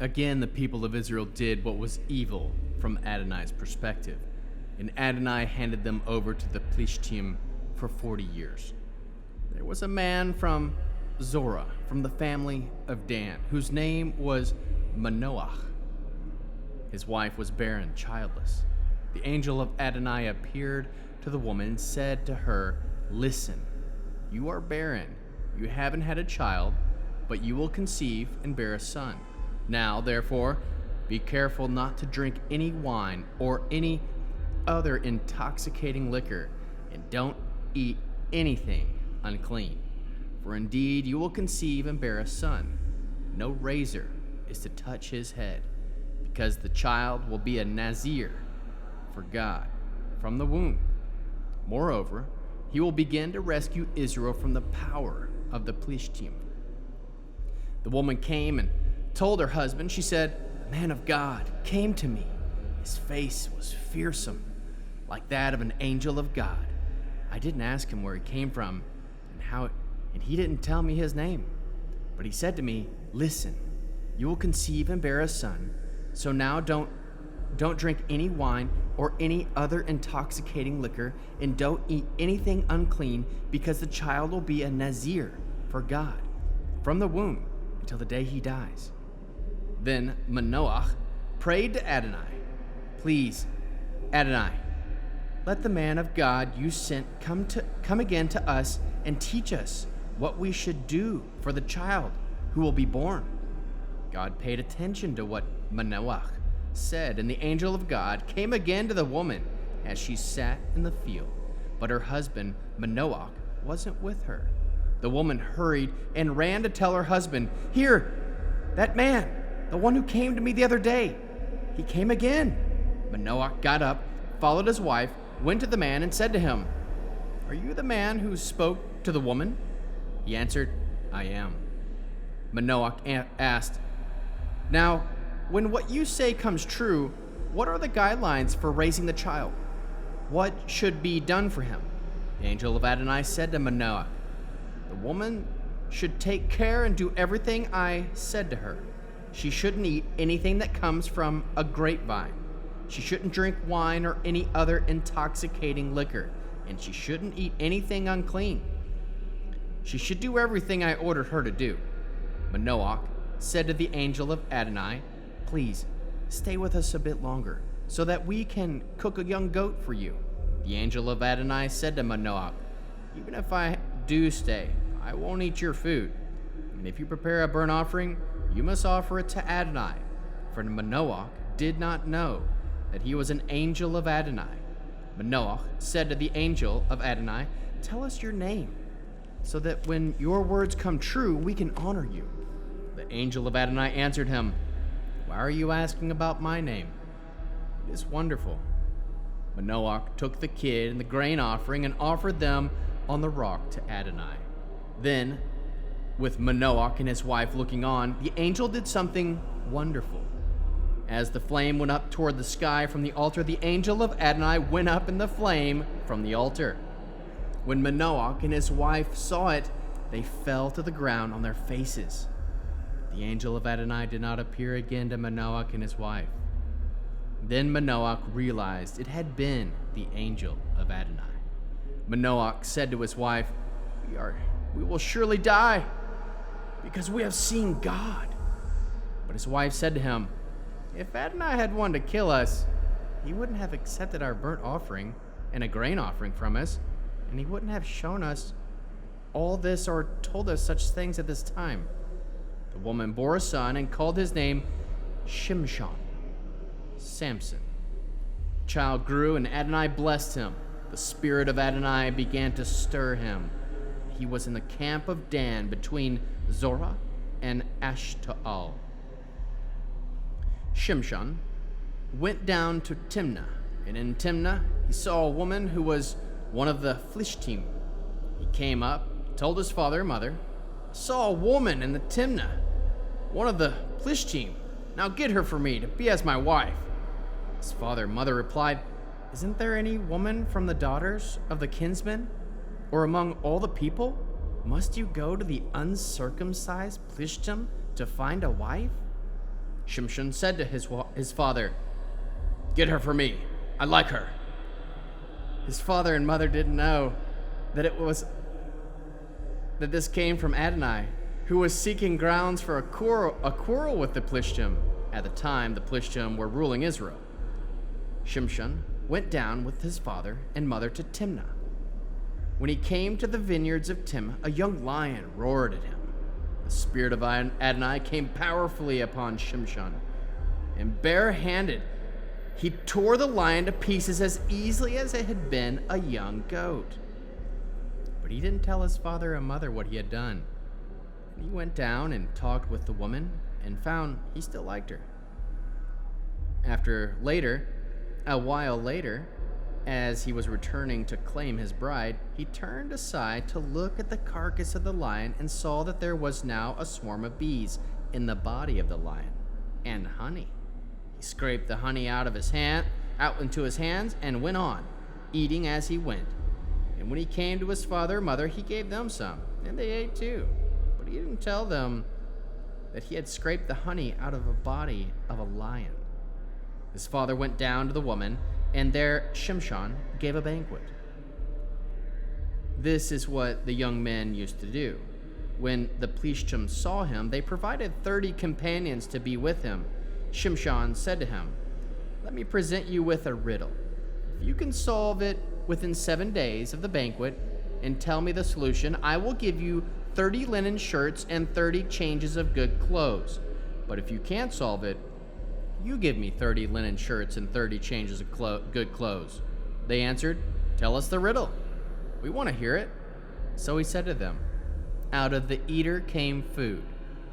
Again, the people of Israel did what was evil from Adonai's perspective, and Adonai handed them over to the Plishtim for 40 years. There was a man from Zorah, from the family of Dan, whose name was Manoach. His wife was barren, childless. The angel of Adonai appeared to the woman and said to her, "Listen, you are barren. You haven't had a child, but you will conceive and bear a son. Now, therefore, be careful not to drink any wine or any other intoxicating liquor, and don't eat anything unclean. For indeed you will conceive and bear a son. No razor is to touch his head, because the child will be a Nazir for God from the womb. Moreover, he will begin to rescue Israel from the power of the Plishtim." The woman came and told her husband. She said, "A man of God came to me. His face was fearsome, like that of an angel of God. I didn't ask him where he came from and he didn't tell me his name. But he said to me, 'Listen, you will conceive and bear a son. So now don't drink any wine or any other intoxicating liquor, and don't eat anything unclean, because the child will be a Nazir for God from the womb until the day he dies.' Then Manoach prayed to Adonai, 'Please, Adonai, let the man of God you sent come again to us and teach us what we should do for the child who will be born.' God paid attention to what Manoach said, and the angel of God came again to the woman as she sat in the field. But her husband, Manoach, wasn't with her. The woman hurried and ran to tell her husband, 'Here, that man, the one who came to me the other day, he came again.' Manoach got up, followed his wife, went to the man and said to him, 'Are you the man who spoke to the woman?' He answered, 'I am.' Manoach asked, 'Now, when what you say comes true, what are the guidelines for raising the child? What should be done for him?' The angel of Adonai said to Manoach, 'The woman should take care and do everything I said to her. She shouldn't eat anything that comes from a grapevine. She shouldn't drink wine or any other intoxicating liquor, and she shouldn't eat anything unclean. She should do everything I ordered her to do.' Manoach said to the angel of Adonai, 'Please, stay with us a bit longer, so that we can cook a young goat for you.' The angel of Adonai said to Manoach, 'Even if I do stay, I won't eat your food. And if you prepare a burnt offering, you must offer it to Adonai.' For Manoach did not know that he was an angel of Adonai. Manoach said to the angel of Adonai, 'Tell us your name, so that when your words come true, we can honor you.' The angel of Adonai answered him, 'Why are you asking about my name? It is wonderful.' Manoach took the kid and the grain offering and offered them on the rock to Adonai. Then, with Manoach and his wife looking on, the angel did something wonderful. As the flame went up toward the sky from the altar, the angel of Adonai went up in the flame from the altar. When Manoach and his wife saw it, they fell to the ground on their faces. The angel of Adonai did not appear again to Manoach and his wife. Then Manoach realized it had been the angel of Adonai. Manoach said to his wife, We will surely die, because we have seen God. But his wife said to him, 'If Adonai had wanted to kill us, he wouldn't have accepted our burnt offering and a grain offering from us, and he wouldn't have shown us all this or told us such things at this time.' The woman bore a son and called his name Shimshon, Samson. The child grew, and Adonai blessed him. The spirit of Adonai began to stir him. He was in the camp of Dan between Zorah and Ashtaol. Shimshon went down to Timnah, and in Timnah he saw a woman who was one of the Philistine. He came up, told his father and mother, "I saw a woman in the Timnah, one of the Philistine. Now get her for me to be as my wife." His father and mother replied, "Isn't there any woman from the daughters of the kinsmen, or among all the people? Must you go to the uncircumcised Philistine to find a wife?" Shimshon said to his father, "Get her for me. I like her." His father and mother didn't know that this came from Adonai, who was seeking grounds for a quarrel with the Philistine. At the time, the Philistine were ruling Israel. Shimshon went down with his father and mother to Timnah. When he came to the vineyards of Timnah, a young lion roared at him. The spirit of Adonai came powerfully upon Shimshon, and barehanded he tore the lion to pieces as easily as it had been a young goat. But he didn't tell his father and mother what he had done. And he went down and talked with the woman and found he still liked her. A while later, as he was returning to claim his bride, he turned aside to look at the carcass of the lion and saw that there was now a swarm of bees in the body of the lion, and honey. He scraped the honey out into his hands, and went on, eating as he went. And when he came to his father and mother, he gave them some, and they ate too. But he didn't tell them that he had scraped the honey out of the body of a lion. His father went down to the woman, and there Shimshon gave a banquet. This is what the young men used to do. When the Philistine saw him, they provided 30 companions to be with him. Shimshon said to him, "Let me present you with a riddle. If you can solve it within 7 days of the banquet and tell me the solution, I will give you 30 linen shirts and 30 changes of good clothes. But if you can't solve it, you give me 30 linen shirts and 30 changes of good clothes." They answered, "Tell us the riddle. We want to hear it." So he said to them, "Out of the eater came food.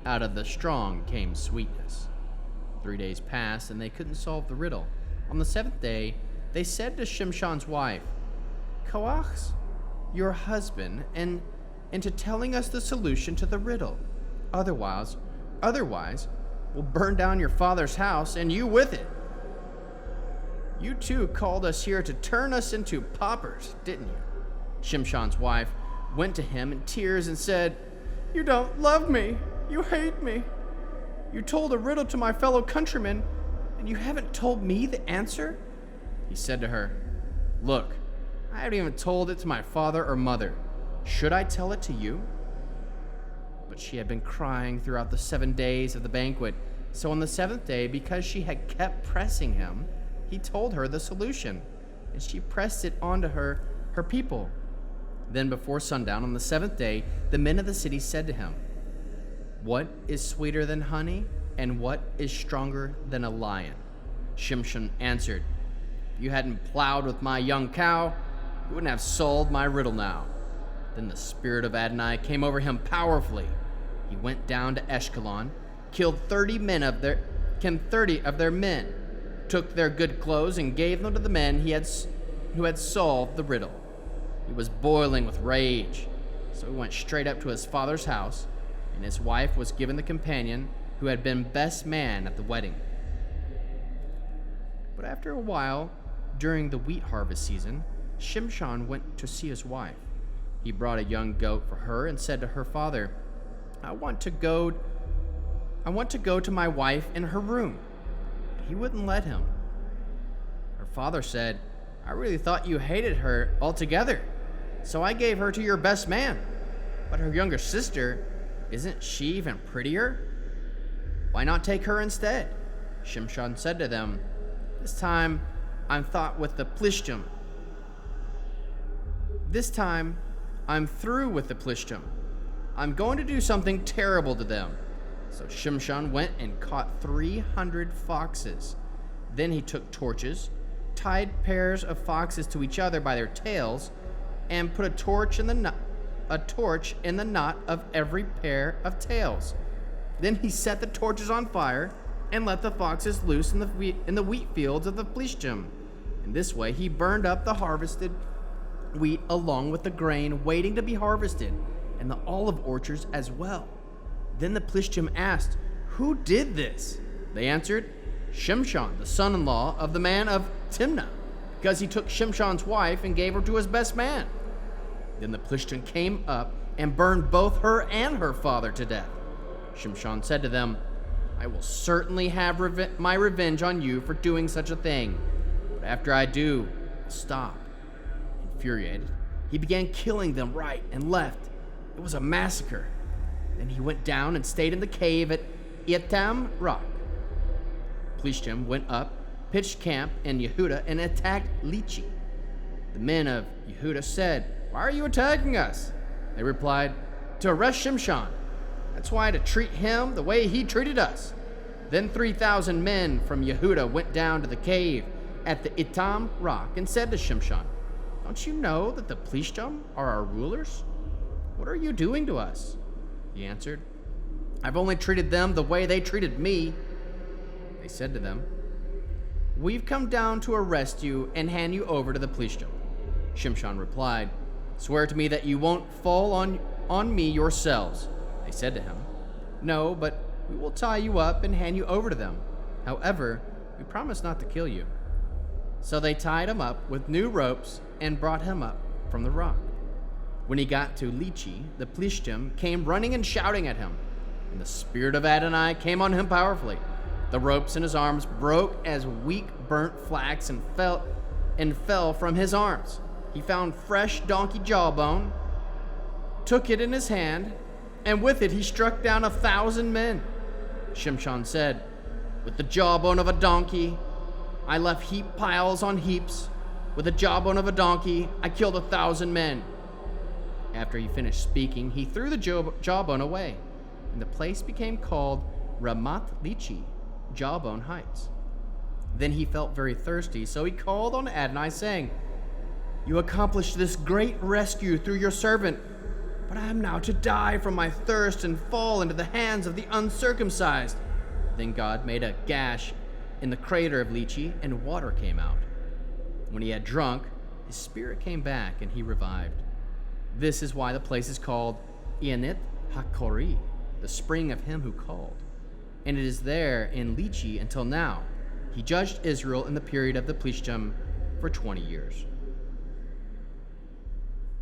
Out of the strong came sweetness." 3 days passed, and they couldn't solve the riddle. On the 7th day, they said to Shimshon's wife, "Coax your husband into telling us the solution to the riddle. Otherwise, we'll burn down your father's house, and you with it. You too called us here to turn us into paupers, didn't you?" Shimshon's wife went to him in tears and said, "You don't love me. You hate me. You told a riddle to my fellow countrymen, and you haven't told me the answer." He said to her, "Look, I haven't even told it to my father or mother. Should I tell it to you?" But she had been crying throughout the 7 days of the banquet. So on the 7th day, because she had kept pressing him, he told her the solution, and she pressed it onto her people. Then before sundown on the 7th day, the men of the city said to him, "What is sweeter than honey, and what is stronger than a lion?" Shimshon answered, "If you hadn't plowed with my young cow, you wouldn't have solved my riddle now." Then the spirit of Adonai came over him powerfully. He went down to Ashkelon, killed 30 of their men, took their good clothes, and gave them to the men who had solved the riddle. He was boiling with rage, so he went straight up to his father's house, and his wife was given the companion who had been best man at the wedding. But after a while, during the wheat harvest season, Shimshon went to see his wife. He brought a young goat for her and said to her father, I want to go to my wife in her room." But he wouldn't let him. Her father said, "I really thought you hated her altogether, so I gave her to your best man. But her younger sister, isn't she even prettier? Why not take her instead?" Shimshon said to them, "This time I'm thought with the Plishtim. This time I'm through with the Plishtim. I'm going to do something terrible to them." So Shimshon went and caught 300 foxes. Then he took torches, tied pairs of foxes to each other by their tails, and put a torch in the knot of every pair of tails. Then he set the torches on fire and let the foxes loose in the wheat fields of the Plishtim. In this way, he burned up the harvested wheat along with the grain waiting to be harvested, and the olive orchards as well. Then the Plishtim asked, "Who did this?" They answered, "Shimshon, the son-in-law of the man of Timnah, because he took Shimshon's wife and gave her to his best man." Then the Plishtim came up and burned both her and her father to death. Shimshon said to them, "I will certainly have my revenge on you for doing such a thing. But after I do, I'll stop." Infuriated, he began killing them right and left. It was a massacre. Then he went down and stayed in the cave at Etam Rock. Plishtim went up, pitched camp in Yehuda, and attacked Lichi. The men of Yehuda said, "Why are you attacking us?" They replied, "To arrest Shimshon. That's why, to treat him the way he treated us." Then 3,000 men from Yehuda went down to the cave at the Etam Rock and said to Shimshon, "Don't you know that the Plishtim are our rulers? What are you doing to us?" He answered, "I've only treated them the way they treated me." They said to them, "We've come down to arrest you and hand you over to the Plishtim." Shimshon replied, "Swear to me that you won't fall on me yourselves." They said to him, "No, but we will tie you up and hand you over to them. However, we promise not to kill you." So they tied him up with new ropes and brought him up from the rock. When he got to Lichi, the Plishtim came running and shouting at him, and the spirit of Adonai came on him powerfully. The ropes in his arms broke as weak burnt flax and fell from his arms. He found fresh donkey jawbone, took it in his hand, and with it he struck down 1,000 men. Shimshon said, "With the jawbone of a donkey, I left heap piles on heaps. With the jawbone of a donkey, I killed 1,000 men." After he finished speaking, he threw the jawbone away, and the place became called Ramath Lichi, Jawbone Heights. Then he felt very thirsty, so he called on Adonai, saying, "You accomplished this great rescue through your servant, but I am now to die from my thirst and fall into the hands of the uncircumcised." Then God made a gash in the crater of Lichi, and water came out. When he had drunk, his spirit came back, and he revived. This is why the place is called Ionit HaKori, the spring of him who called. And it is there in Lichi until now. He judged Israel in the period of the Plishtim for 20 years.